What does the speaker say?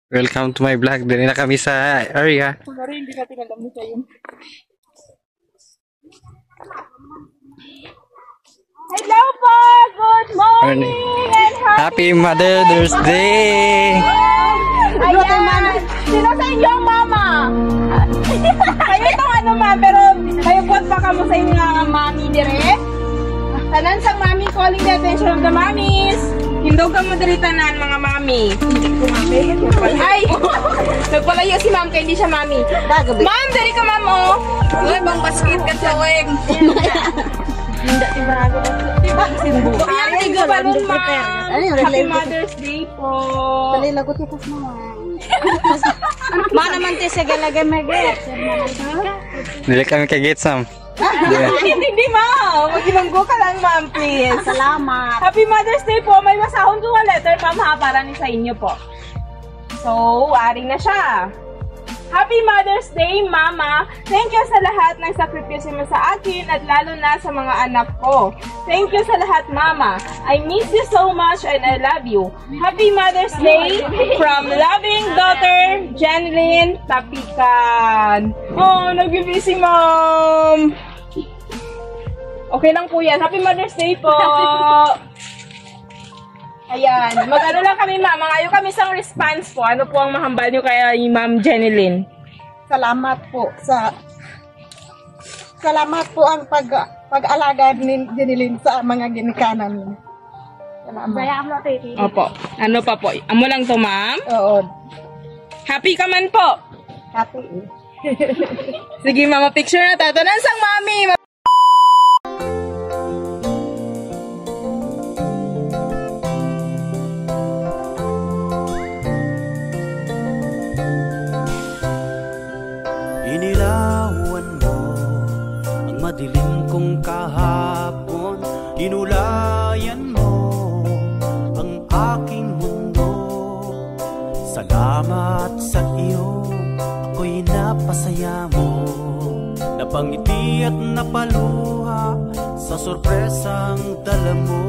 Welcome to my vlog. Dali na kami sa area. Sorry, hindi natin alam mo sa'yo. Hello po! Good morning! And Happy Mother's Day! Ayan! Sino sa inyo ang mama? Kayo itong ano ma, pero kayo po pa ka mo sa inyo nga mami dire? Tanan sa mami calling the attention of the mommies. Hindog ka mo diri tanan mga mami. Ay! Nagpalayo si ma'am kaya hindi siya mami. Ma'am, dali ka ma'am oh! Uy, bang basket ka sa weng. Hindi, tibrago. Diba? Ay, tigo ba nun ma'am? Happy Mother's Day po. Dali, lagot ikas naman. Ma naman tayo sa galagay mag-get. Dili kami kay-get Sam. Hindi ma'am. Mag-imanggo ka lang ma'am, please. Salamat. Happy Mother's Day po. May masahon ko nga letter ma'am ha, para ni sa inyo po. So, ari na siya. Happy Mother's Day, Mama! Thank you sa lahat ng sakripisyo mo sa akin at lalo na sa mga anak ko. Thank you sa lahat, Mama. I miss you so much and I love you. Happy Mother's Day from loving daughter, Jeneline Tapican. Oh, nag-busy si Mom! Okay lang po yan. Happy Mother's Day po! Ayan. Mag-ano lang kami, ma'am. Mangayo kami sang response po. Ano po ang mahambal nyo kay Ma'am Jeneline? Salamat po ang pag-alaga ni Jeneline sa mga ginikanan niya. Salamat. Opo. Ano pa po? Amo lang to, ma'am? Oo. Happy ka man po? Happy. Sige, mama. Picture na tayo. Tanan sang mami. Inilawan mo ang madilim kong kahapon. Inulayan mo ang aking mundo. Salamat sa iyo, ako'y napasaya mo. Napangiti at napaluha sa sorpresang dala mo.